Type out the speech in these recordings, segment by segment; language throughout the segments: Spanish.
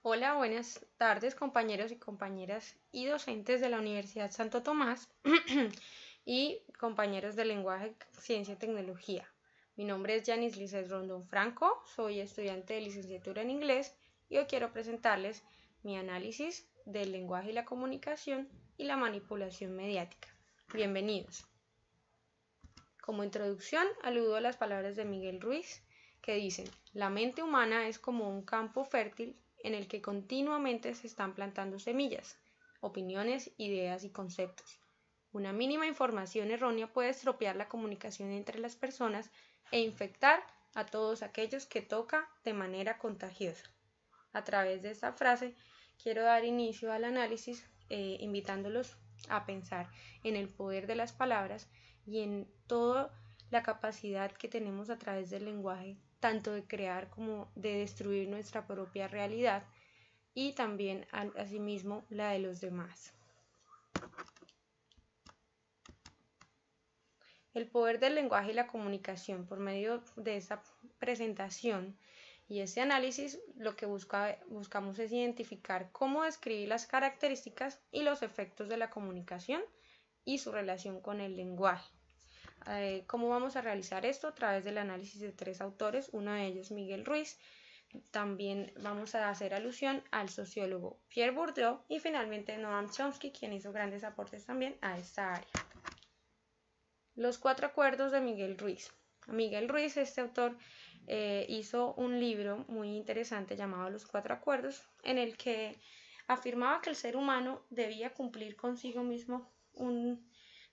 Hola, buenas tardes compañeros y compañeras y docentes de la Universidad Santo Tomás y compañeros de lenguaje, ciencia y tecnología. Mi nombre es Yanis Lizeth Rondón Franco, soy estudiante de licenciatura en inglés y hoy quiero presentarles mi análisis del lenguaje y la comunicación y la manipulación mediática. Bienvenidos. Como introducción, aludo a las palabras de Miguel Ruiz, que dicen: la mente humana es como un campo fértil en el que continuamente se están plantando semillas, opiniones, ideas y conceptos. Una mínima información errónea puede estropear la comunicación entre las personas e infectar a todos aquellos que toca de manera contagiosa. A través de esta frase quiero dar inicio al análisis, invitándolos a pensar en el poder de las palabras y en toda la capacidad que tenemos a través del lenguaje, tanto de crear como de destruir nuestra propia realidad y también asimismo la de los demás. El poder del lenguaje y la comunicación. Por medio de esta presentación y este análisis, lo que buscamos es identificar cómo describir las características y los efectos de la comunicación y su relación con el lenguaje. ¿Cómo vamos a realizar esto? A través del análisis de tres autores, uno de ellos Miguel Ruiz. También vamos a hacer alusión al sociólogo Pierre Bourdieu y finalmente Noam Chomsky, quien hizo grandes aportes también a esta área. Los cuatro acuerdos de Miguel Ruiz. Miguel Ruiz, este autor, hizo un libro muy interesante llamado Los Cuatro Acuerdos, en el que afirmaba que el ser humano debía cumplir consigo mismo un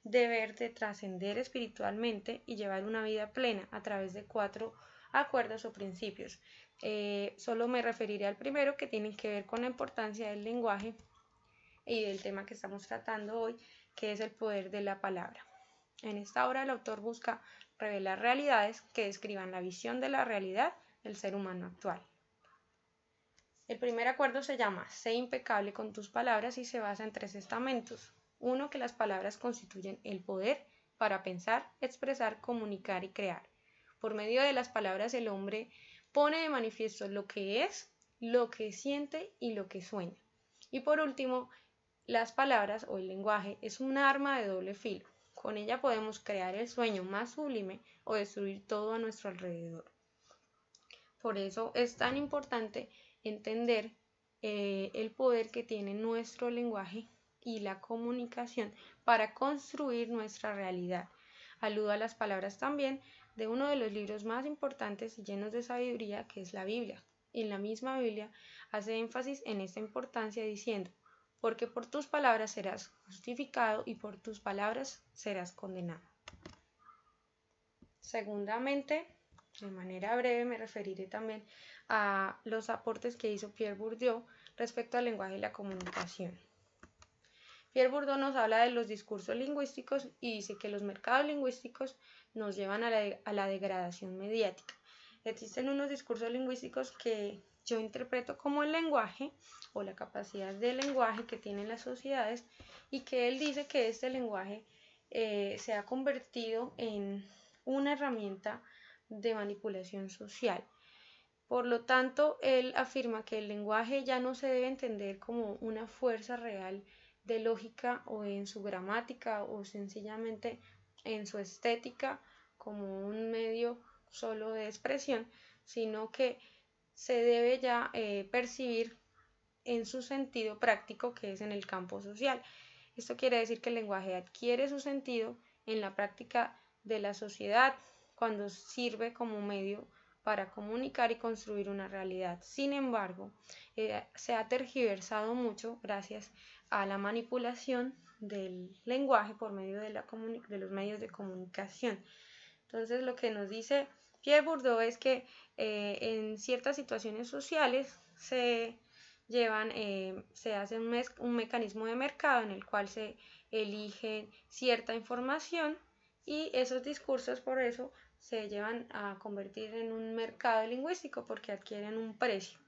deber de trascender espiritualmente y llevar una vida plena a través de cuatro acuerdos o principios. Solo me referiré al primero, que tiene que ver con la importancia del lenguaje y del tema que estamos tratando hoy, que es el poder de la palabra. En esta obra el autor busca revelar realidades que describan la visión de la realidad del ser humano actual. El primer acuerdo se llama Sé impecable con tus palabras y se basa en tres estamentos. Uno, que las palabras constituyen el poder para pensar, expresar, comunicar y crear. Por medio de las palabras el hombre pone de manifiesto lo que es, lo que siente y lo que sueña. Y por último, las palabras o el lenguaje es un arma de doble filo. Con ella podemos crear el sueño más sublime o destruir todo a nuestro alrededor. Por eso es tan importante entender el poder que tiene nuestro lenguaje y la comunicación para construir nuestra realidad. Aludo a las palabras también de uno de los libros más importantes y llenos de sabiduría, que es la Biblia. En la misma Biblia hace énfasis en esta importancia diciendo: porque por tus palabras serás justificado y por tus palabras serás condenado. Segundamente, de manera breve me referiré también a los aportes que hizo Pierre Bourdieu respecto al lenguaje y la comunicación. Pierre Bourdieu nos habla de los discursos lingüísticos y dice que los mercados lingüísticos nos llevan a la degradación mediática. Existen unos discursos lingüísticos que yo interpreto como el lenguaje o la capacidad de lenguaje que tienen las sociedades, y que él dice que este lenguaje se ha convertido en una herramienta de manipulación social. Por lo tanto, él afirma que el lenguaje ya no se debe entender como una fuerza real de lógica o en su gramática o sencillamente en su estética como un medio solo de expresión, sino que se debe ya percibir en su sentido práctico, que es en el campo social. Esto quiere decir que el lenguaje adquiere su sentido en la práctica de la sociedad cuando sirve como medio para comunicar y construir una realidad. Sin embargo, se ha tergiversado mucho gracias a la manipulación del lenguaje por medio de los medios de comunicación. Entonces, lo que nos dice Pierre Bourdieu es que en ciertas situaciones sociales se hace un mecanismo de mercado en el cual se elige cierta información, y esos discursos por eso se llevan a convertir en un mercado lingüístico porque adquieren un precio.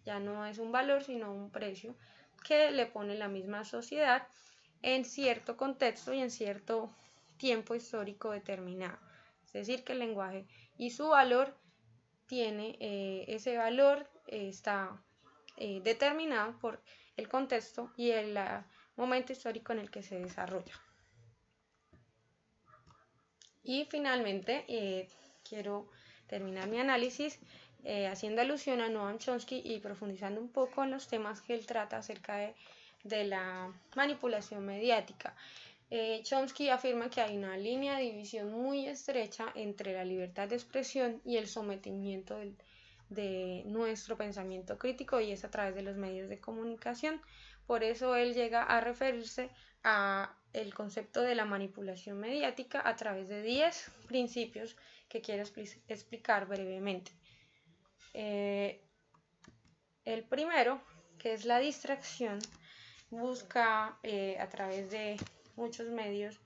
Ya no es un valor, sino un precio que le pone la misma sociedad en cierto contexto y en cierto tiempo histórico determinado. Es decir, que el lenguaje y su valor tiene ese valor está determinado por el contexto y el momento histórico en el que se desarrolla. Y finalmente quiero terminar mi análisis haciendo alusión a Noam Chomsky y profundizando un poco en los temas que él trata acerca de la manipulación mediática. Chomsky afirma que hay una línea de división muy estrecha entre la libertad de expresión y el sometimiento de nuestro pensamiento crítico, y es a través de los medios de comunicación. Por eso él llega a referirse a el concepto de la manipulación mediática a través de 10 principios que quiero explicar brevemente. El primero, que es la distracción, busca a través de muchos medios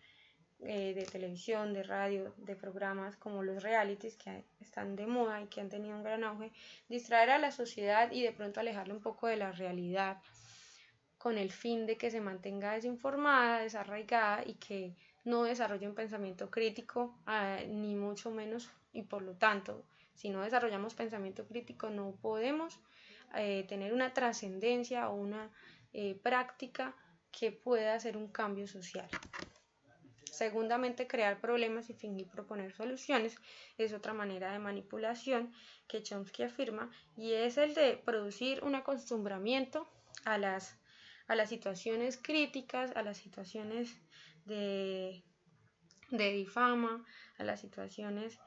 de televisión, de radio, de programas como los realities que están de moda y que han tenido un gran auge, distraer a la sociedad y de pronto alejarla un poco de la realidad, con el fin de que se mantenga desinformada, desarraigada y que no desarrolle un pensamiento crítico, ni mucho menos, y por lo tanto, si no desarrollamos pensamiento crítico no podemos tener una trascendencia o una práctica que pueda hacer un cambio social. Segundamente, crear problemas y fingir proponer soluciones es otra manera de manipulación que Chomsky afirma, y es el de producir un acostumbramiento a las situaciones críticas, a las situaciones de difama, a las situaciones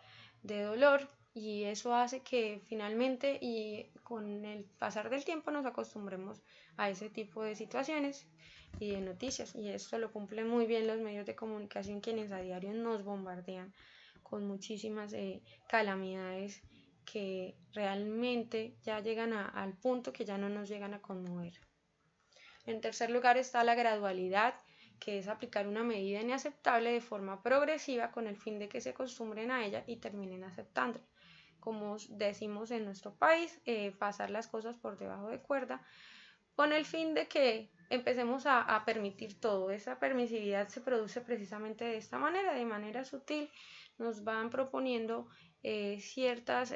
de dolor, y eso hace que finalmente y con el pasar del tiempo nos acostumbremos a ese tipo de situaciones y de noticias, y esto lo cumplen muy bien los medios de comunicación, quienes a diario nos bombardean con muchísimas calamidades que realmente ya llegan al punto que ya no nos llegan a conmover. En tercer lugar está la gradualidad, que es aplicar una medida inaceptable de forma progresiva con el fin de que se acostumbren a ella y terminen aceptándola. Como decimos en nuestro país, pasar las cosas por debajo de cuerda, con el fin de que empecemos a permitir todo. Esa permisividad se produce precisamente de esta manera, de manera sutil. Nos van proponiendo ciertas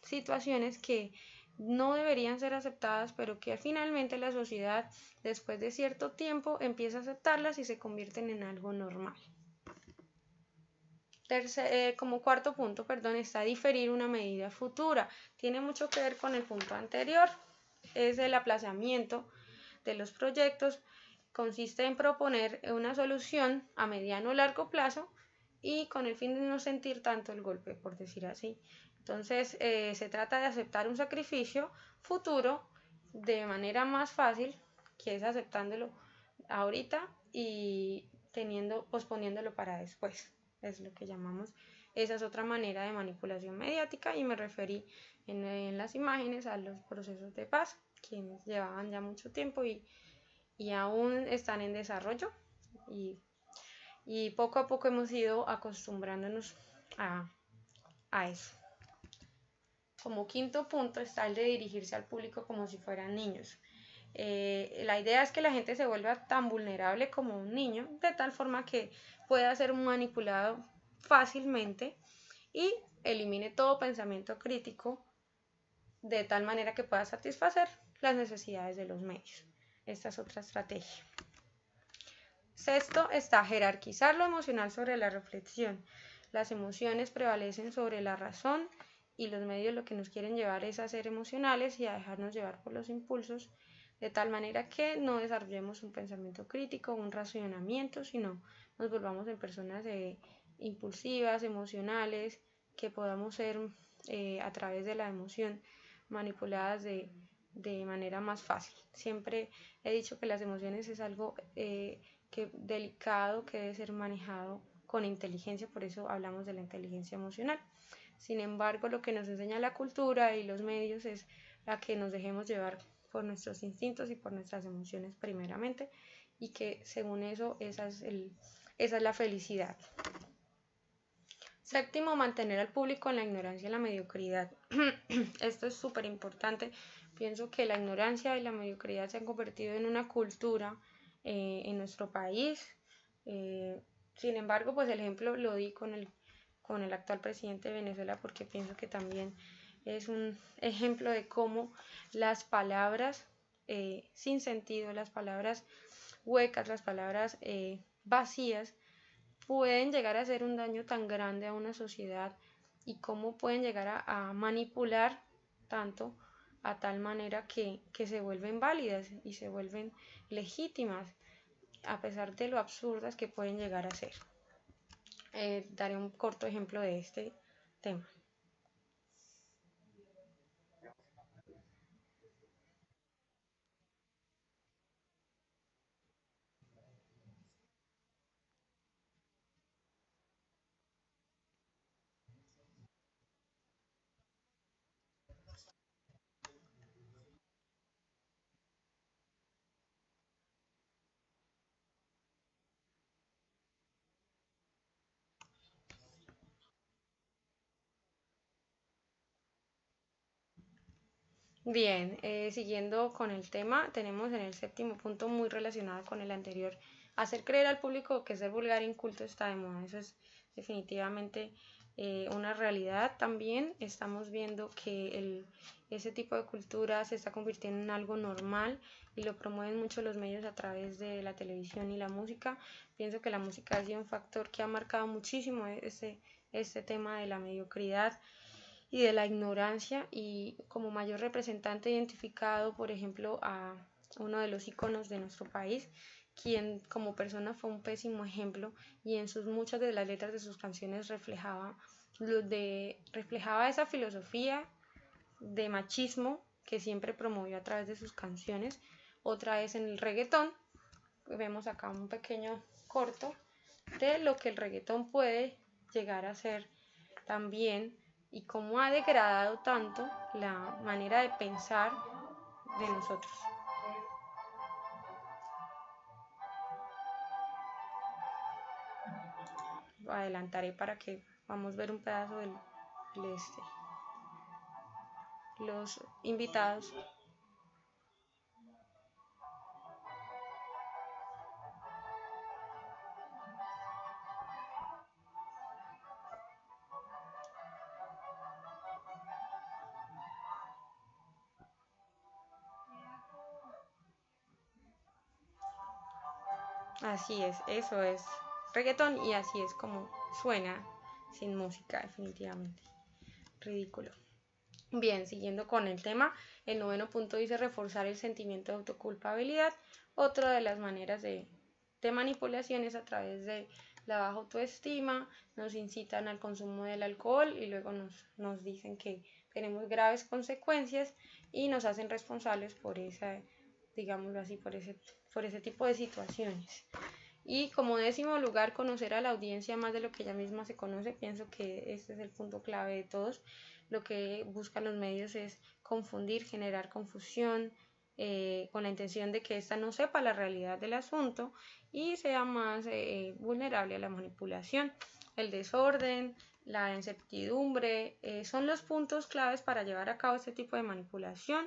situaciones que no deberían ser aceptadas, pero que finalmente la sociedad, después de cierto tiempo, empieza a aceptarlas y se convierten en algo normal. Como cuarto punto, está diferir una medida futura. Tiene mucho que ver con el punto anterior. Es el aplazamiento de los proyectos. Consiste en proponer una solución a mediano o largo plazo y con el fin de no sentir tanto el golpe, por decir así. Entonces, se trata de aceptar un sacrificio futuro de manera más fácil, que es aceptándolo ahorita y posponiéndolo para después. Es lo que llamamos, esa es otra manera de manipulación mediática, y me referí en las imágenes a los procesos de paz, quienes llevaban ya mucho tiempo y aún están en desarrollo, y poco a poco hemos ido acostumbrándonos a eso. Como quinto punto está el de dirigirse al público como si fueran niños. La idea es que la gente se vuelva tan vulnerable como un niño, de tal forma que pueda ser manipulado fácilmente y elimine todo pensamiento crítico, de tal manera que pueda satisfacer las necesidades de los medios. Esta es otra estrategia. Sexto está jerarquizar lo emocional sobre la reflexión. Las emociones prevalecen sobre la razón, y los medios lo que nos quieren llevar es a ser emocionales y a dejarnos llevar por los impulsos, de tal manera que no desarrollemos un pensamiento crítico, un racionamiento, sino nos volvamos en personas impulsivas, emocionales, que podamos ser a través de la emoción manipuladas de manera más fácil. Siempre he dicho que las emociones es algo delicado, que debe ser manejado con inteligencia, por eso hablamos de la inteligencia emocional. Sin embargo, lo que nos enseña la cultura y los medios es a que nos dejemos llevar por nuestros instintos y por nuestras emociones primeramente, y que según eso esa es la felicidad. Séptimo, mantener al público en la ignorancia y la mediocridad. Esto es súper importante. Pienso que la ignorancia y la mediocridad se han convertido en una cultura en nuestro país. Sin embargo, pues el ejemplo lo di con el actual presidente de Venezuela, porque pienso que también es un ejemplo de cómo las palabras sin sentido, las palabras huecas, las palabras vacías, pueden llegar a hacer un daño tan grande a una sociedad y cómo pueden llegar a manipular tanto a tal manera que se vuelven válidas y se vuelven legítimas a pesar de lo absurdas que pueden llegar a ser. Daré un corto ejemplo de este tema. Bien, siguiendo con el tema, tenemos en el séptimo punto muy relacionado con el anterior, hacer creer al público que ser vulgar e inculto está de moda. Eso es definitivamente una realidad. También estamos viendo que ese tipo de cultura se está convirtiendo en algo normal y lo promueven mucho los medios a través de la televisión y la música. Pienso que la música ha sido un factor que ha marcado muchísimo este tema de la mediocridad y de la ignorancia, y como mayor representante identificado, por ejemplo, a uno de los iconos de nuestro país, quien como persona fue un pésimo ejemplo y en muchas de las letras de sus canciones reflejaba esa filosofía de machismo que siempre promovió a través de sus canciones. Otra vez en el reggaetón, vemos acá un pequeño corto de lo que el reggaetón puede llegar a ser también y cómo ha degradado tanto la manera de pensar de nosotros. Lo adelantaré para que vamos a ver un pedazo del los invitados. Así es, eso es reggaetón y así es como suena sin música, definitivamente. Ridículo. Bien, siguiendo con el tema, el noveno punto dice reforzar el sentimiento de autoculpabilidad. Otra de las maneras de manipulación es a través de la baja autoestima, nos incitan al consumo del alcohol y luego nos dicen que tenemos graves consecuencias y nos hacen responsables por esa, digámoslo así, por ese tipo de situaciones. Y como décimo lugar, conocer a la audiencia más de lo que ella misma se conoce. Pienso que este es el punto clave de todos. Lo que buscan los medios es confundir, generar confusión, con la intención de que ésta no sepa la realidad del asunto y sea más vulnerable a la manipulación. El desorden, la incertidumbre, son los puntos claves para llevar a cabo este tipo de manipulación.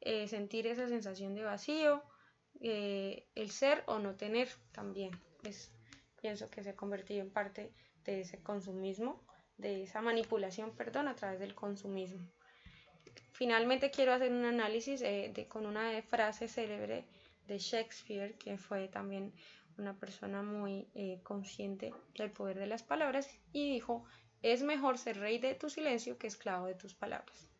Sentir esa sensación de vacío, el ser o no tener también, pues pienso que se ha convertido en parte de ese consumismo, de esa manipulación, perdón, a través del consumismo. Finalmente quiero hacer un análisis con una frase célebre de Shakespeare, que fue también una persona muy consciente del poder de las palabras, y dijo: es mejor ser rey de tu silencio que esclavo de tus palabras.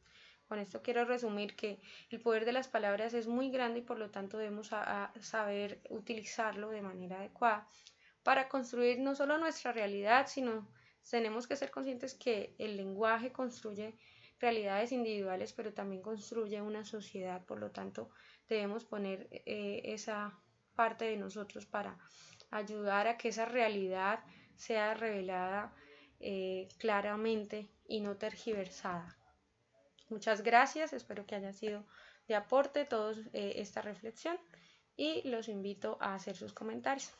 Con esto quiero resumir que el poder de las palabras es muy grande y por lo tanto debemos saber utilizarlo de manera adecuada para construir no solo nuestra realidad, sino tenemos que ser conscientes que el lenguaje construye realidades individuales, pero también construye una sociedad. Por lo tanto, debemos poner esa parte de nosotros para ayudar a que esa realidad sea revelada claramente y no tergiversada. Muchas gracias, espero que haya sido de aporte toda esta reflexión y los invito a hacer sus comentarios.